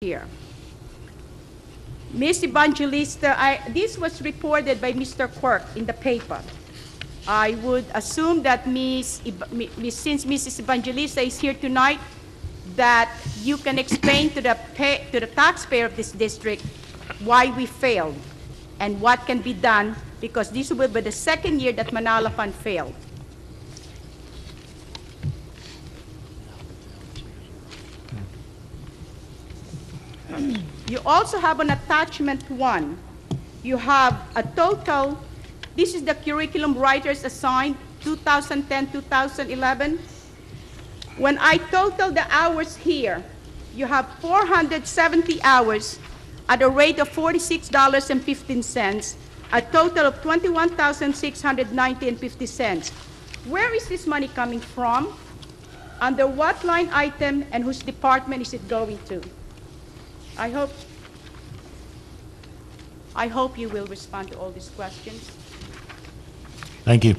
here. Ms. Evangelista, this was reported by Mr. Quirk in the paper. I would assume that since Mrs. Evangelista is here tonight, that you can explain to the taxpayer of this district why we failed and what can be done, because this will be the second year that Manala Fund failed. You also have an attachment 1. You have a total, this is the curriculum writers assigned 2010-2011. When I total the hours here, you have 470 hours at a rate of $46.15, a total of $21,690.50. Where is this money coming from? Under what line item and whose department is it going to? I hope you will respond to all these questions. Thank you.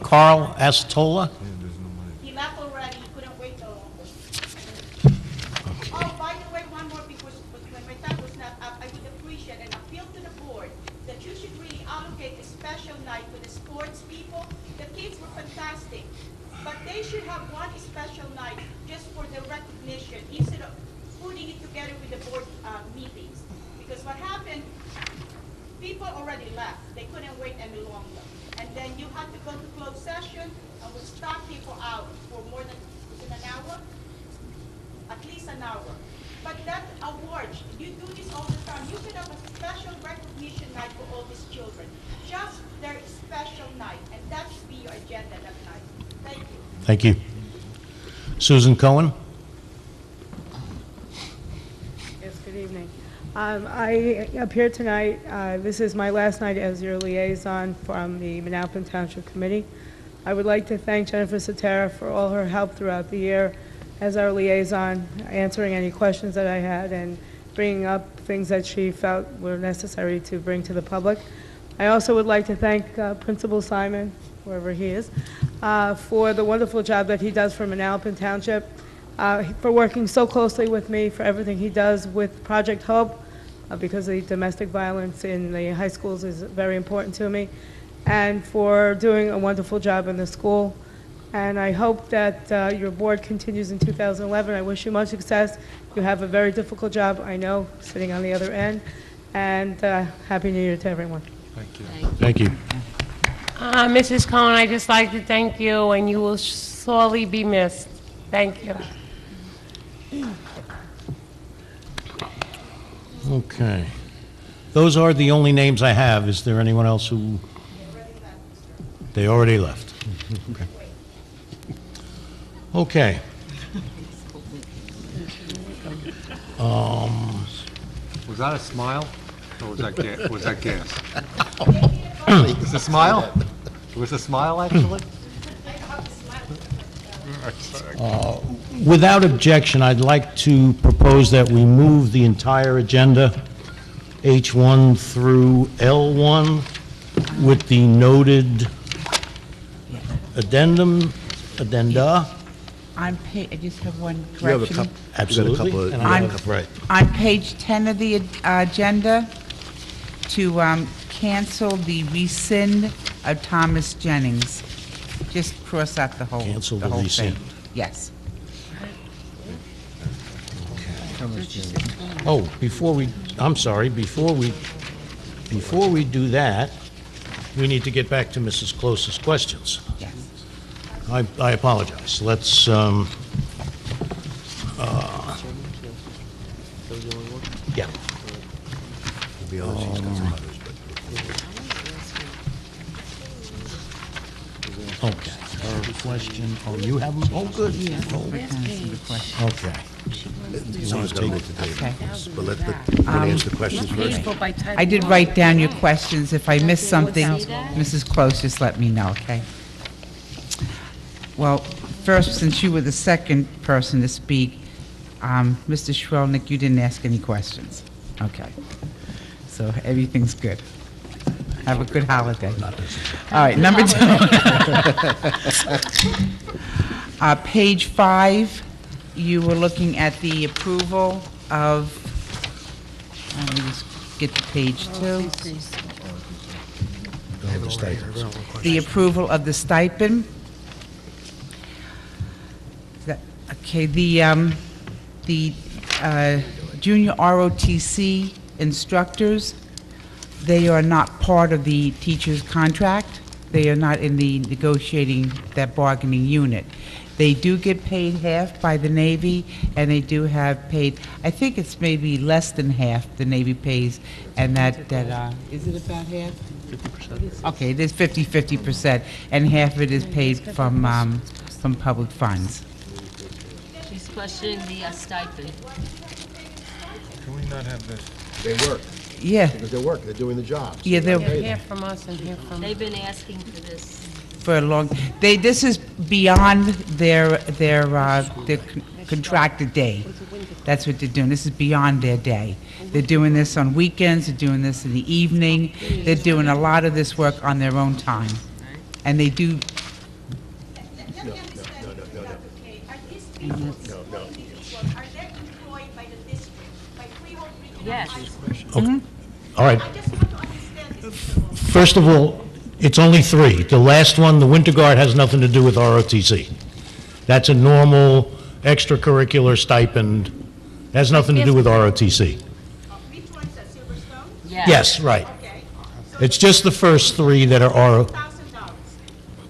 Carl Astola. He left already. He couldn't wait no longer. Okay. Oh, by the way, one more, because when my time was not up, I would appreciate and appeal to the board that you should really allocate a special night for the sports people. The kids were fantastic, but they should have one special night just for the recognition instead of putting it together with the board meetings. Because what happened, people already left. They couldn't wait any longer. And then you had to go to closed session and we stop people out for more than, within an hour? At least an hour. But that award, you do this all the time. You should have a special recognition night for all these children. Just their special night, and that should be your agenda that night. Thank you. Thank you. Susan Cohen. Yes, good evening. I appear tonight, this is my last night as your liaison from the Manalapan Township Committee. I would like to thank Jennifer Satara for all her help throughout the year as our liaison, answering any questions that I had and bringing up things that she felt were necessary to bring to the public. I also would like to thank Principal Simon, wherever he is, for the wonderful job that he does for Manalapan Township, for working so closely with me, for everything he does with Project Hope, because the domestic violence in the high schools is very important to me, and for doing a wonderful job in the school. And I hope that your board continues in 2011. I wish you much success. You have a very difficult job, I know, sitting on the other end. And Happy New Year to everyone. Thank you. Thank you. Mrs. Cohen, I'd just like to thank you, and you will sorely be missed. Thank you. Okay. Those are the only names I have. Is there anyone else who? They already left. Okay. Okay. Was that a smile, or was that gas? Was it a smile? Was it a smile, actually? Without objection, I'd like to propose that we move the entire agenda, H1 through L1, with the noted addenda. I just have one You have a correction. couple, absolutely. And I have a couple, right. On page 10 of the agenda, to cancel the rescind of Thomas Jennings. Just cross out the whole, Cancel the the whole rescind. thing. Yes. Oh, before we do that, we need to get back to Mrs. Close's questions. Yes. I apologize. Let's, yeah. To be honest, he's got some others, but Okay. Question, oh, you have them? Oh, good. Okay. someone's got to move to table. Okay. But let answer the questions first. I did write down your questions. If I missed something, Mrs. Close, just let me know, okay? Well, first, since you were the second person to speak, Mr. Schwelnick, you didn't ask any questions. Okay. So everything's good. Have a good holiday. All right, number 2. Page 5, you were looking at the approval of, let me just get to page 2. The approval of the stipend. Okay, the junior ROTC instructors, they are not part of the teacher's contract. They are not in the negotiating, that bargaining unit. They do get paid half by the Navy, and they do have paid, I think it's maybe less than half the Navy pays, and is it about half? 50%. Okay, it is 50%, and half of it is paid from public funds. She's questioning the stipend. Can we not have this? They work, Yeah, because they're doing the job. So yeah, they gotta they're, pay Hear them. from us and hear from... They've been asking for this. for a long, this is beyond their contracted day. That's what they're doing. This is beyond their day. They're doing this on weekends, they're doing this in the evening, they're doing a lot of this work on their own time. And they do, Let me understand, Dr. Kay, are these people, these individuals, are they employed by the district, by Freehold Regional Yes. High School? All right. I just want to understand this. First of all, it's only 3. The last one, the Winter Guard, has nothing to do with ROTC. That's a normal extracurricular stipend, has nothing to do with ROTC. Which one's that, Silverstone? Yes, right. Okay. It's just the first 3 that are $1,000.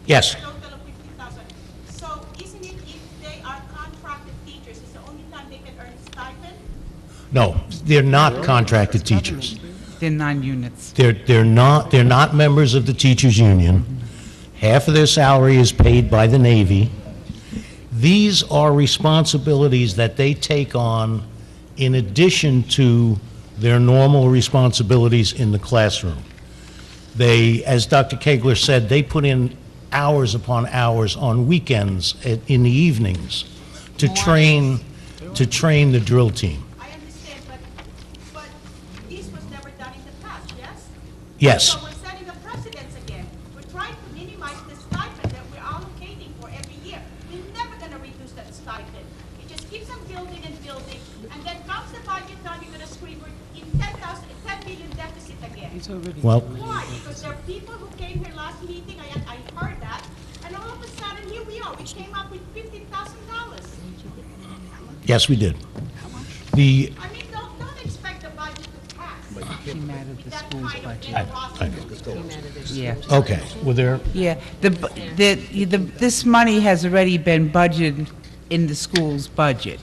yes. Total of $50,000. So isn't it if they are contracted teachers, it's the only time they can earn stipend? No, they're not contracted teachers. they're non-units. They're not members of the teachers' union. Half of their salary is paid by the Navy. These are responsibilities that they take on in addition to their normal responsibilities in the classroom. They, as Dr. Kegler said, they put in hours upon hours on weekends in the evenings to train the drill team. I understand, but this was never done in the past, yes? Yes. So we're setting a precedence again. We're trying to minimize the stipend that we're allocating for every year. We're never going to reduce that stipend. It just keeps on building and building, and then comes the budget time, you're going to scream, we're in 10 million deficit again. Well, Why? Because there are people who came here last meeting, I heard that, and all of a sudden, here we are. We came up with $50,000. yes, we did. The, I mean, don't expect the budget to pass Came out of with the that school's kind of budget. generosity. Yeah. okay, were there, Yeah, this money has already been budgeted in the school's budget,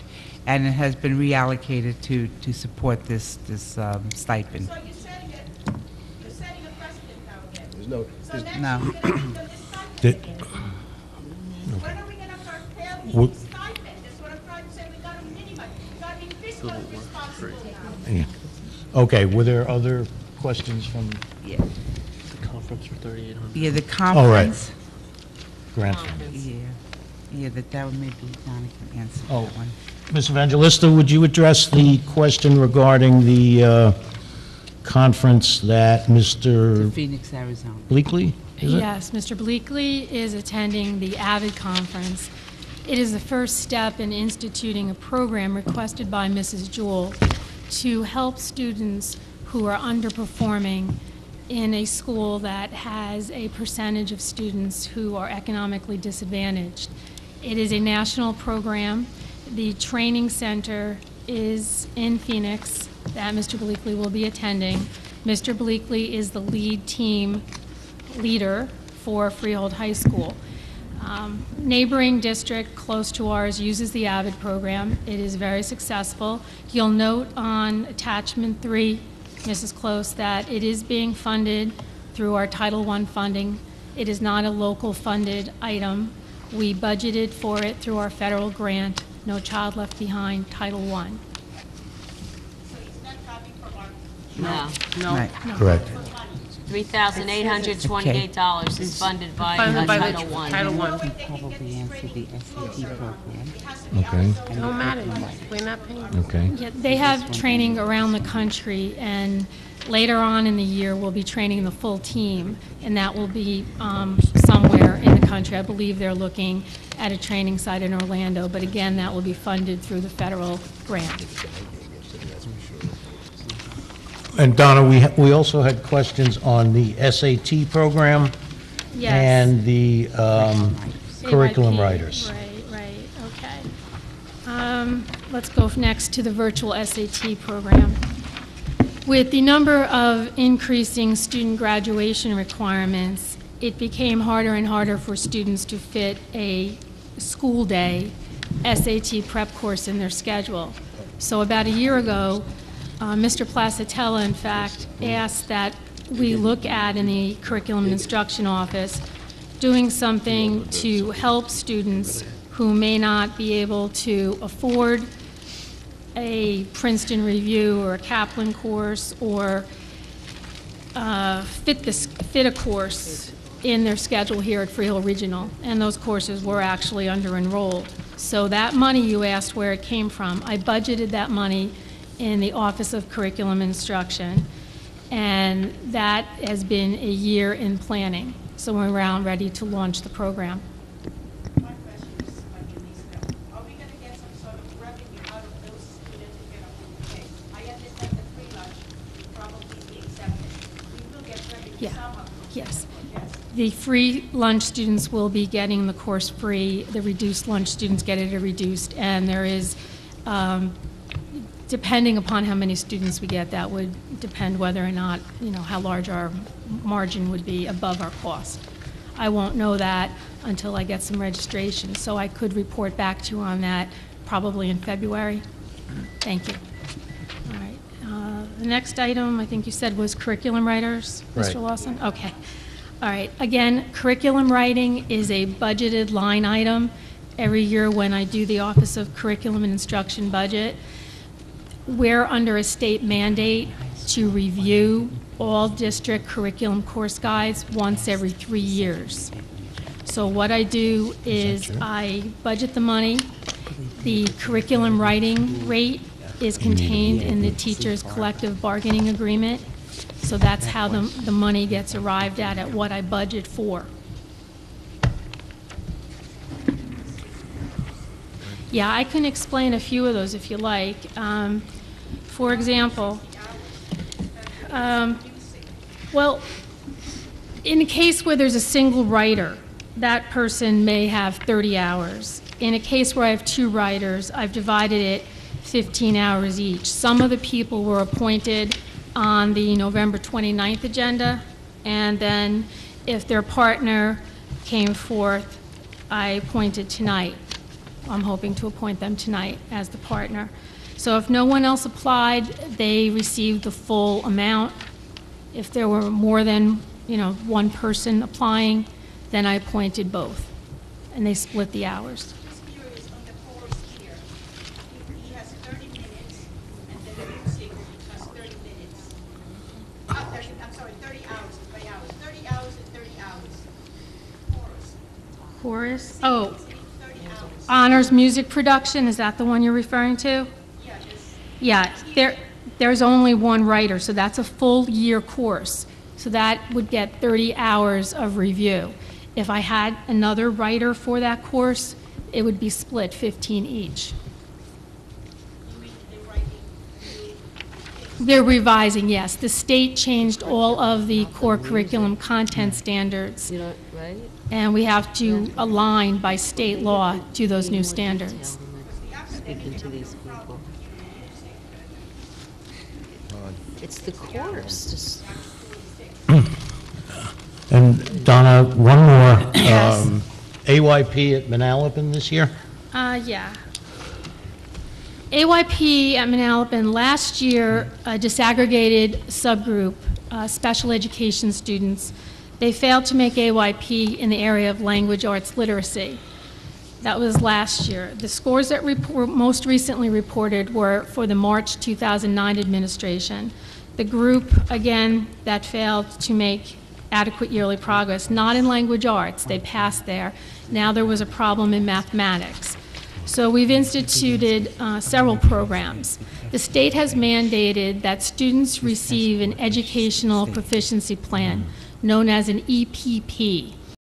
and it has been reallocated to support this stipend. So you're setting a precedent now again. There's no, So there's- next No. we're gonna do this stipend the- again. When are we gonna curtail the Wh- stipend? That's what I'm trying to say, we gotta minimize, we gotta be fiscally responsible now. yeah. Okay, were there other questions from Yeah, Conference for 3,800. yeah, the All right. conference, grants? yeah, that one maybe Donna can answer Oh. that one. Ms. Evangelista, would you address the question regarding the conference that Mr. Phoenix, Arizona. Bleakley, is it? Yes, Mr. Bleakley is attending the AVID conference. It is the first step in instituting a program requested by Mrs. Jewell to help students who are underperforming in a school that has a percentage of students who are economically disadvantaged. It is a national program. The training center is in Phoenix that Mr. Bleakley will be attending. Mr. Bleakley is the lead team leader for Freehold High School. Neighboring district close to ours uses the AVID program. It is very successful. You'll note on attachment 3, Mrs. Close, that it is being funded through our Title I funding. It is not a local funded item. We budgeted for it through our federal grant, No Child Left Behind, Title I. So it's not coming from our No. Right. Correct. money. $3,828 is funded by Funded by the Title I. Title I. Probably answer the SAT program. Okay, No matter, we're not paying. okay. Yeah, they have training around the country, and later on in the year, we'll be training the full team, and that will be somewhere in the country. I believe they're looking at a training site in Orlando, but again, that will be funded through the federal grant. And Donna, we also had questions on the SAT program Yes. and the curriculum AYP. writers. Right, okay. Let's go next to the virtual SAT program. With the number of increasing student graduation requirements, it became harder and harder for students to fit a school day SAT prep course in their schedule. So about a year ago, Mr. Placitella, in fact, asked that we look at, in the curriculum and instruction office, doing something to help students who may not be able to afford a Princeton Review or a Kaplan course, or fit a course in their schedule here at Freehill Regional, and those courses were actually under-enrolled. So that money, you asked where it came from, I budgeted that money in the Office of Curriculum Instruction, and that has been a year in planning. So we're around ready to launch the program. My question is, are we going to get some sort of revenue out of those students who get a full day? I understand the free lunch will probably be accepted. We will get revenue Yeah. somehow. Yes. Yes. The free lunch students will be getting the course free. The reduced lunch students get it reduced, and there is, depending upon how many students we get, that would depend whether or not, how large our margin would be above our cost. I won't know that until I get some registration, so I could report back to you on that probably in February. Thank you. All right. The next item, I think you said, was curriculum writers, Right. Mr. Lawson? Okay. All right. Again, curriculum writing is a budgeted line item. Every year when I do the Office of Curriculum and Instruction budget, we're under a state mandate to review all district curriculum course guides once every 3 years. So what I do is I budget the money. The curriculum writing rate is contained in the teachers' collective bargaining agreement. So that's how the money gets arrived at what I budget for. Yeah, I can explain a few of those if you like. For example, well, in a case where there's a single writer, that person may have 30 hours. In a case where I have 2 writers, I've divided it 15 hours each. Some of the people were appointed on the November 29th agenda, and then if their partner came forth, I appointed tonight. I'm hoping to appoint them tonight as the partner. So if no one else applied, they received the full amount. If there were more than, one person applying, then I appointed both, and they split the hours. Just curious, on the course here, he has 30 minutes, and then the music has 30 minutes. I'm sorry, 30 hours, 30 hours, 30 hours and 30 hours. Chorus. Chorus? Oh, 30 hours. honors music production, is that the one you're referring to? Yeah, this, Yeah, there's only one writer, so that's a full year course. So that would get 30 hours of review. If I had another writer for that course, it would be split 15 each. you mean they're writing new They're revising, yes. The state changed all of the core curriculum content standards, You know, right? and we have to align by state law to those new standards. Speaking to these people. It's the course, just. And Donna, one more. Yes. AYP at Manalapan this year? Yeah. AYP at Manalapan last year, a disaggregated subgroup, special education students, they failed to make AYP in the area of language arts literacy. That was last year. The scores that were most recently reported were for the March 2009 administration. The group, again, that failed to make adequate yearly progress, not in language arts, they passed there. Now there was a problem in mathematics. So we've instituted several programs. The state has mandated that students receive an educational proficiency plan known as an EPP.